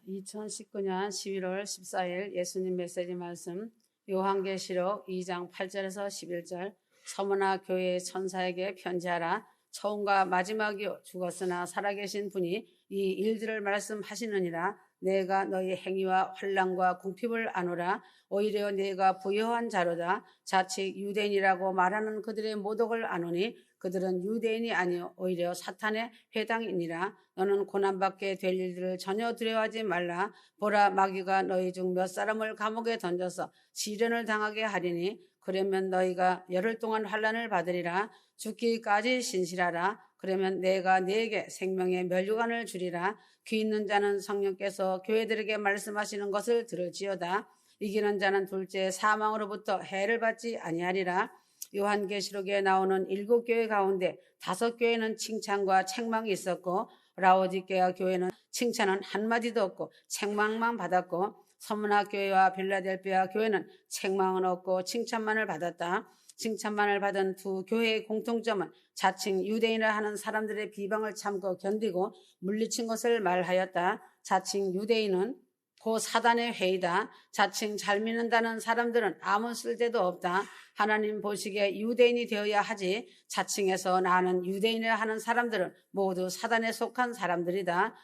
2019년 11월 14일 예수님 메시지 말씀 요한계시록 2장 8절에서 11절 서머나 교회의 천사에게 편지하라. 처음과 마지막이 죽었으나 살아계신 분이 이 일들을 말씀하시느니라. 내가 너희 행위와 환난과 궁핍을 아노라. 오히려 내가 부요한 자로다. 자칫 유대인이라고 말하는 그들의 모독을 아노니 그들은 유대인이 아니요 오히려 사탄의 회당이니라. 너는 고난받게 될 일들을 전혀 두려워하지 말라. 보라, 마귀가 너희 중 몇 사람을 감옥에 던져서 시련을 당하게 하리니 그러면 너희가 열흘 동안 환난을 받으리라. 죽기까지 신실하라. 그러면 내가 네게 생명의 면류관을 주리라. 귀 있는 자는 성령께서 교회들에게 말씀하시는 것을 들을지어다. 이기는 자는 둘째 사망으로부터 해를 받지 아니하리라. 요한계시록에 나오는 7교회 가운데 5교회는 칭찬과 책망이 있었고 라오디게아 교회는 칭찬은 한마디도 없고 책망만 받았고 서문화 교회와 빌라델피아 교회는 책망은 없고 칭찬만을 받았다. 칭찬만을 받은 두 교회의 공통점은 자칭 유대인을 하는 사람들의 비방을 참고 견디고 물리친 것을 말하였다. 자칭 유대인은 고 사단의 회의다. 자칭 잘 믿는다는 사람들은 아무 쓸데도 없다. 하나님 보시기에 유대인이 되어야 하지 자칭해서 나는 유대인이라 하는 사람들은 모두 사단에 속한 사람들이다.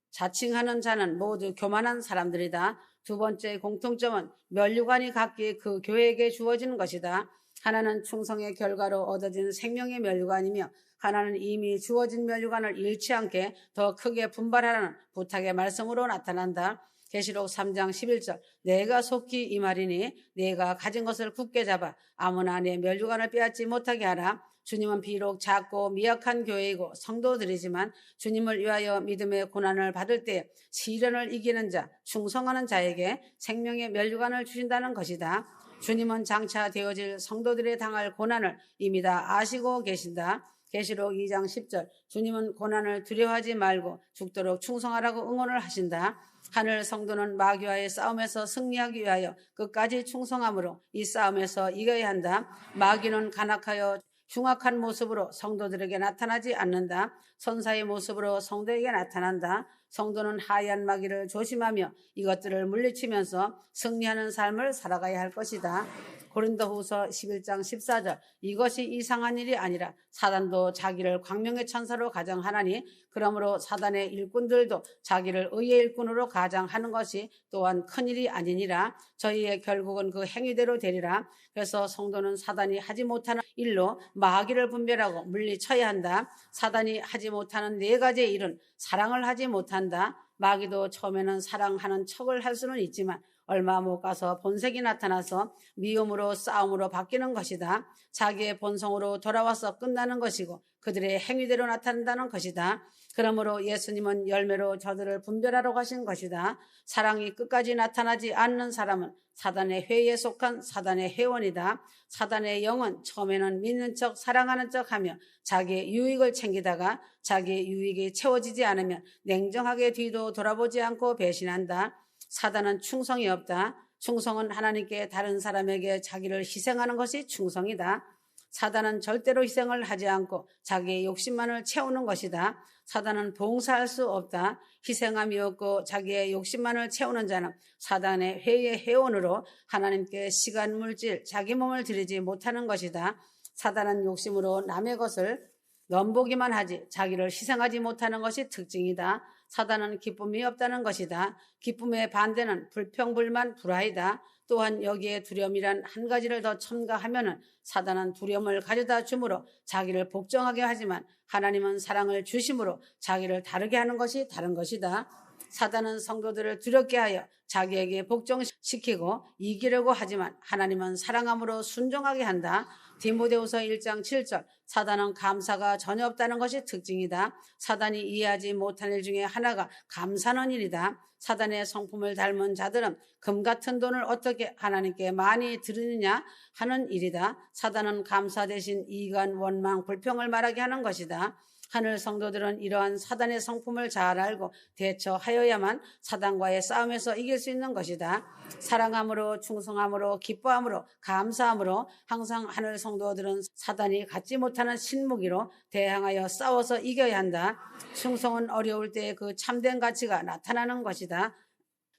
자칭하는 자는 모두 교만한 사람들이다. 두 번째 공통점은 면류관이 각기 그 교회에게 주어지는 것이다. 하나는 충성의 결과로 얻어진 생명의 면류관이며 하나는 이미 주어진 면류관을 잃지 않게 더 크게 분발하라는 부탁의 말씀으로 나타난다. 계시록 3장 11절 내가 속히 이 말이니 내가 가진 것을 굳게 잡아 아무나 내 면류관을 빼앗지 못하게 하라. 주님은 비록 작고 미약한 교회이고 성도들이지만 주님을 위하여 믿음의 고난을 받을 때 시련을 이기는 자, 충성하는 자에게 생명의 면류관을 주신다는 것이다. 주님은 장차 되어질 성도들의 당할 고난을 이미 다 아시고 계신다. 계시록 2장 10절 주님은 고난을 두려워하지 말고 죽도록 충성하라고 응원을 하신다. 하늘 성도는 마귀와의 싸움에서 승리하기 위하여 끝까지 충성함으로 이 싸움에서 이겨야 한다. 마귀는 간악하여 흉악한 모습으로 성도들에게 나타나지 않는다. 선사의 모습으로 성도에게 나타난다. 성도는 하얀 마귀를 조심하며 이것들을 물리치면서 승리하는 삶을 살아가야 할 것이다. 고린도후서 11장 14절 이것이 이상한 일이 아니라 사단도 자기를 광명의 천사로 가정하나니 그러므로 사단의 일꾼들도 자기를 의의 일꾼으로 가정하는 것이 또한 큰일이 아니니라. 저희의 결국은 그 행위대로 되리라. 그래서 성도는 사단이 하지 못하는 일로 마귀를 분별하고 물리쳐야 한다. 사단이 하지 못하는 4가지의 일은 사랑을 하지 못한다. 마귀도 처음에는 사랑하는 척을 할 수는 있지만 얼마 못 가서 본색이 나타나서 미움으로 싸움으로 바뀌는 것이다. 자기의 본성으로 돌아와서 끝나는 것이고 그들의 행위대로 나타난다는 것이다. 그러므로 예수님은 열매로 저들을 분별하라고 하신 것이다. 사랑이 끝까지 나타나지 않는 사람은 사단의 회의에 속한 사단의 회원이다. 사단의 영은 처음에는 믿는 척 사랑하는 척하며 자기의 유익을 챙기다가 자기의 유익이 채워지지 않으면 냉정하게 뒤도 돌아보지 않고 배신한다. 사단은 충성이 없다. 충성은 하나님께 다른 사람에게 자기를 희생하는 것이 충성이다. 사단은 절대로 희생을 하지 않고 자기의 욕심만을 채우는 것이다. 사단은 봉사할 수 없다. 희생함이 없고 자기의 욕심만을 채우는 자는 사단의 회의의 회원으로 하나님께 시간, 물질, 자기 몸을 드리지 못하는 것이다. 사단은 욕심으로 남의 것을 넘보기만 하지 자기를 희생하지 못하는 것이 특징이다. 사단은 기쁨이 없다는 것이다. 기쁨의 반대는 불평불만, 불화이다. 또한 여기에 두려움이란 한 가지를 더 첨가하면은 사단은 두려움을 가져다 주므로 자기를 복종하게 하지만 하나님은 사랑을 주심으로 자기를 다르게 하는 것이 다른 것이다. 사단은 성도들을 두렵게 하여 자기에게 복종시키고 이기려고 하지만 하나님은 사랑함으로 순종하게 한다. 디모데후서 1장 7절 사단은 감사가 전혀 없다는 것이 특징이다. 사단이 이해하지 못한 일 중에 하나가 감사하는 일이다. 사단의 성품을 닮은 자들은 금 같은 돈을 어떻게 하나님께 많이 드리느냐 하는 일이다. 사단은 감사 대신 이간, 원망, 불평을 말하게 하는 것이다. 하늘 성도들은 이러한 사단의 성품을 잘 알고 대처하여야만 사단과의 싸움에서 이길 수 있는 것이다. 사랑함으로, 충성함으로, 기뻐함으로, 감사함으로 항상 하늘 성도들은 사단이 갖지 못하는 신무기로 대항하여 싸워서 이겨야 한다. 충성은 어려울 때 그 참된 가치가 나타나는 것이다.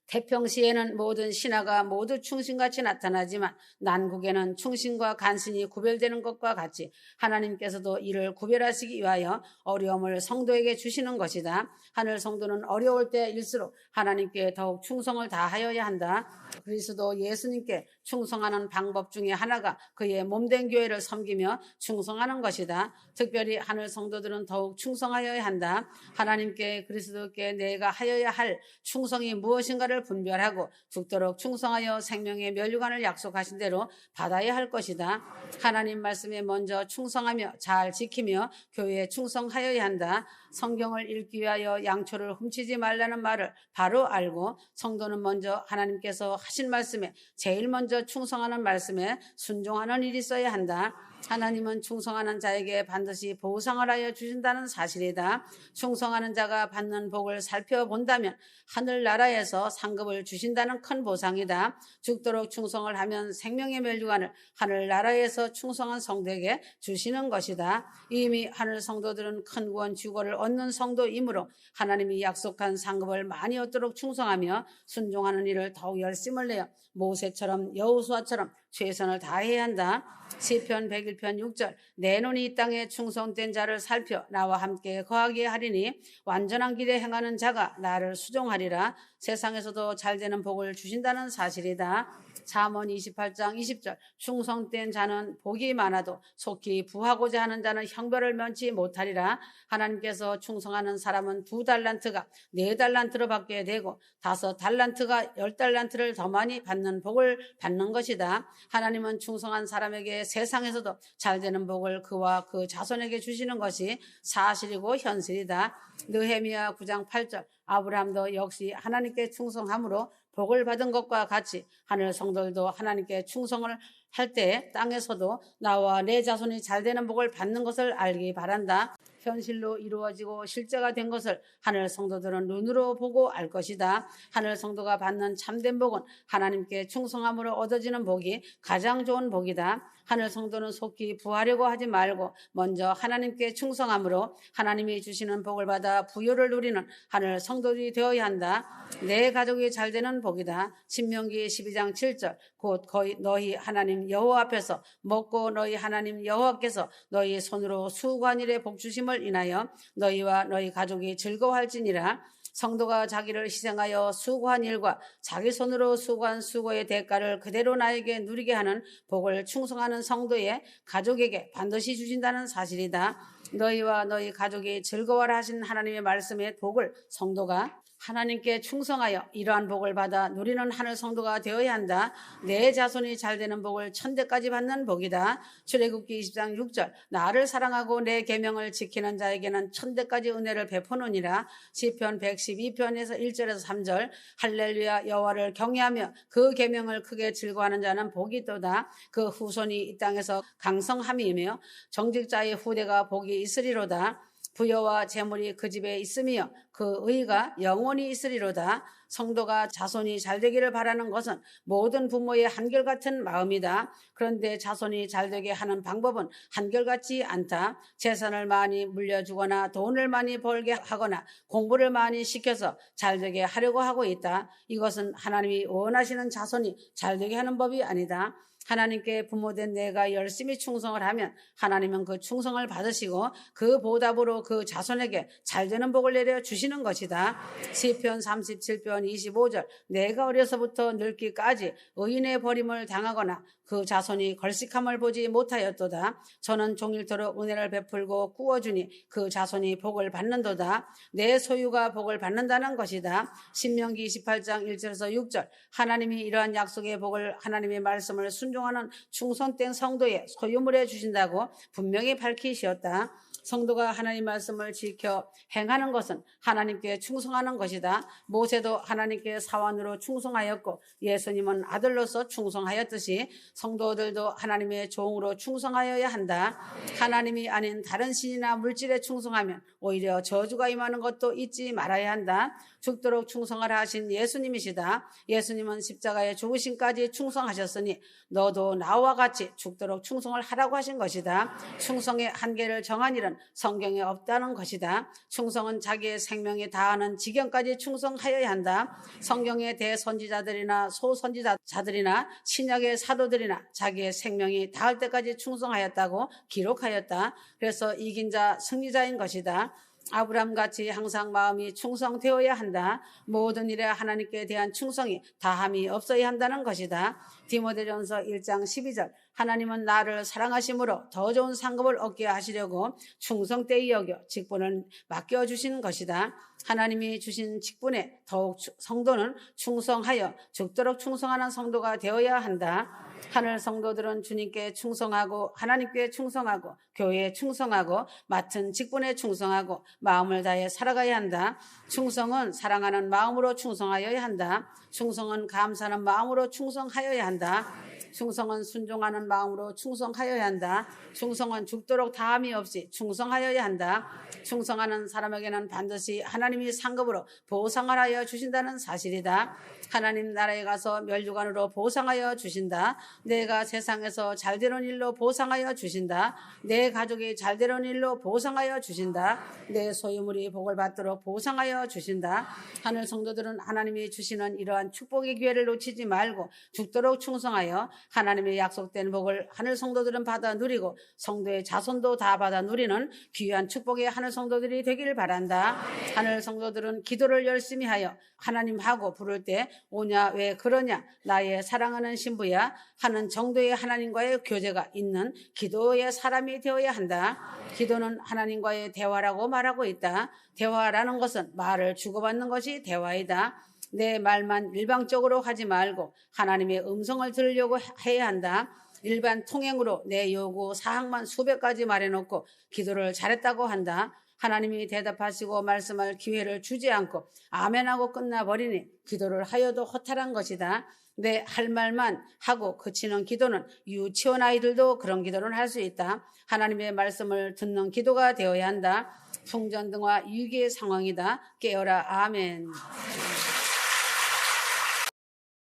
태평시에는 모든 신하가 모두 충신같이 나타나지만 난국에는 충신과 간신히 구별되는 것과 같이 하나님께서도 이를 구별하시기 위하여 어려움을 성도에게 주시는 것이다. 하늘 성도는 어려울 때일수록 하나님께 더욱 충성을 다하여야 한다. 그리스도 예수님께 충성하는 방법 중에 하나가 그의 몸된 교회를 섬기며 충성하는 것이다. 특별히 하늘 성도들은 더욱 충성하여야 한다. 하나님께 그리스도께 내가 하여야 할 충성이 무엇인가를 분별하고 죽도록 충성하여 생명의 면류관을 약속하신 대로 받아야 할 것이다. 하나님 말씀에 먼저 충성하며 잘 지키며 교회에 충성하여야 한다. 성경을 읽기 위하여 양초를 훔치지 말라는 말을 바로 알고 성도는 먼저 하나님께서 하신 말씀에 제일 먼저 충성하는 말씀에 순종하는 일이 있어야 한다. 하나님은 충성하는 자에게 반드시 보상을 하여 주신다는 사실이다. 충성하는 자가 받는 복을 살펴본다면 하늘나라에서 상급을 주신다는 큰 보상이다. 죽도록 충성을 하면 생명의 멸류관을 하늘나라에서 충성한 성도에게 주시는 것이다. 이미 하늘 성도들은 큰 구원 주고를 얻는 성도이므로 하나님이 약속한 상급을 많이 얻도록 충성하며 순종하는 일을 더욱 열심을 내어 모세처럼 여호수아처럼 최선을 다해야 한다. 시편 101편 6절 내 눈이 이 땅에 충성된 자를 살펴 나와 함께 거하게 하리니 완전한 길에 행하는 자가 나를 수종하리라. 세상에서도 잘되는 복을 주신다는 사실이다. 잠언 28장 20절 충성된 자는 복이 많아도 속히 부하고자 하는 자는 형벌을 면치 못하리라. 하나님께서 충성하는 사람은 2달란트가 4달란트로 받게 되고 5달란트가 10달란트를 더 많이 받는 복을 받는 것이다. 하나님은 충성한 사람에게 세상에서도 잘되는 복을 그와 그 자손에게 주시는 것이 사실이고 현실이다. 느헤미야 9장 8절 아브라함도 역시 하나님께 충성함으로 복을 받은 것과 같이 하늘 성도들도 하나님께 충성을 할 때 땅에서도 나와 내 자손이 잘되는 복을 받는 것을 알기 바란다. 현실로 이루어지고 실제가 된 것을 하늘 성도들은 눈으로 보고 알 것이다. 하늘 성도가 받는 참된 복은 하나님께 충성함으로 얻어지는 복이 가장 좋은 복이다. 하늘 성도는 속히 부하려고 하지 말고 먼저 하나님께 충성함으로 하나님이 주시는 복을 받아 부요를 누리는 하늘 성도들이 되어야 한다. 내 가족이 잘되는 복이다. 신명기 12장 7절 곧 너희 하나님 여호와 앞에서 먹고 너희 하나님 여호와께서 너희 손으로 수고한 일에 복 주심을 인하여 너희와 너희 가족이 즐거워할지니라. 성도가 자기를 희생하여 수고한 일과 자기 손으로 수고한 수고의 대가를 그대로 나에게 누리게 하는 복을 충성하는 성도의 가족에게 반드시 주신다는 사실이다. 너희와 너희 가족이 즐거워라 하신 하나님의 말씀의 복을 성도가 하나님께 충성하여 이러한 복을 받아 누리는 하늘 성도가 되어야 한다. 내 자손이 잘되는 복을 1000대까지 받는 복이다. 출애굽기 20장 6절 나를 사랑하고 내 계명을 지키는 자에게는 1000대까지 은혜를 베푸느니라. 시편 112편에서 1절에서 3절 할렐루야 여호와를 경외하며 그 계명을 크게 즐거워하는 자는 복이 있도다. 그 후손이 이 땅에서 강성함이며 정직자의 후대가 복이 있으리로다. 부여와 재물이 그 집에 있으며 그 의가 영원히 있으리로다. 성도가 자손이 잘되기를 바라는 것은 모든 부모의 한결같은 마음이다. 그런데 자손이 잘되게 하는 방법은 한결같지 않다. 재산을 많이 물려주거나 돈을 많이 벌게 하거나 공부를 많이 시켜서 잘되게 하려고 하고 있다. 이것은 하나님이 원하시는 자손이 잘되게 하는 법이 아니다. 하나님께 부모된 내가 열심히 충성을 하면 하나님은 그 충성을 받으시고 그 보답으로 그 자손에게 잘되는 복을 내려 주시는 것이다. 시편 37편 25절 내가 어려서부터 늙기까지 의인의 버림을 당하거나 그 자손이 걸식함을 보지 못하였도다. 저는 종일토록 은혜를 베풀고 꾸어주니 그 자손이 복을 받는도다. 내 소유가 복을 받는다는 것이다. 신명기 28장 1절에서 6절 하나님이 이러한 약속의 복을 하나님의 말씀을 순종하는 충성된 성도의 소유물에 주신다고 분명히 밝히셨다. 성도가 하나님 말씀을 지켜 행하는 것은 하나님께 충성하는 것이다. 모세도 하나님께 사원으로 충성하였고 예수님은 아들로서 충성하였듯이 성도들도 하나님의 종으로 충성하여야 한다. 하나님이 아닌 다른 신이나 물질에 충성하면 오히려 저주가 임하는 것도 잊지 말아야 한다. 죽도록 충성을 하신 예수님이시다. 예수님은 십자가의 죽으심까지 충성하셨으니 너 너도 나와 같이 죽도록 충성을 하라고 하신 것이다. 충성의 한계를 정한 일은 성경에 없다는 것이다. 충성은 자기의 생명이 다하는 지경까지 충성하여야 한다. 성경의 대선지자들이나 소선지자들이나 신약의 사도들이나 자기의 생명이 닿을 때까지 충성하였다고 기록하였다. 그래서 이긴 자 승리자인 것이다. 아브라함같이 항상 마음이 충성되어야 한다. 모든 일에 하나님께 대한 충성이 다함이 없어야 한다는 것이다. 디모데전서 1장 12절 하나님은 나를 사랑하심으로 더 좋은 상급을 얻게 하시려고 충성되이 여겨 직분을 맡겨주신 것이다. 하나님이 주신 직분에 더욱 성도는 충성하여 죽도록 충성하는 성도가 되어야 한다. 하늘 성도들은 주님께 충성하고 하나님께 충성하고 교회에 충성하고 맡은 직분에 충성하고 마음을 다해 살아가야 한다. 충성은 사랑하는 마음으로 충성하여야 한다. 충성은 감사하는 마음으로 충성하여야 한다. 충성은 순종하는 마음으로 충성하여야 한다. 충성은 죽도록 다함이 없이 충성하여야 한다. 충성하는 사람에게는 반드시 하나님이 상급으로 보상을 하여 주신다는 사실이다. 하나님 나라에 가서 멸류관으로 보상하여 주신다. 내가 세상에서 잘되는 일로 보상하여 주신다. 내 가족이 잘되는 일로 보상하여 주신다. 내 소유물이 복을 받도록 보상하여 주신다. 하늘 성도들은 하나님이 주시는 이러한 축복의 기회를 놓치지 말고 죽도록 충성하여 하나님의 약속된 복을 하늘 성도들은 받아 누리고 성도의 자손도 다 받아 누리는 귀한 축복의 하늘 성도들이 되길 바란다. 하늘 성도들은 기도를 열심히 하여 하나님하고 부를 때 오냐 왜 그러냐 나의 사랑하는 신부야 하는 정도의 하나님과의 교제가 있는 기도의 사람이 되어야 한다. 기도는 하나님과의 대화라고 말하고 있다. 대화라는 것은 말을 주고받는 것이 대화이다. 내 말만 일방적으로 하지 말고 하나님의 음성을 들으려고 해야 한다. 일반 통행으로 내 요구 사항만 수백 가지 말해놓고 기도를 잘했다고 한다. 하나님이 대답하시고 말씀할 기회를 주지 않고 아멘하고 끝나버리니 기도를 하여도 허탈한 것이다. 내 할 말만 하고 그치는 기도는 유치원 아이들도 그런 기도를 할 수 있다. 하나님의 말씀을 듣는 기도가 되어야 한다. 풍전등화 위기의 상황이다. 깨어라. 아멘.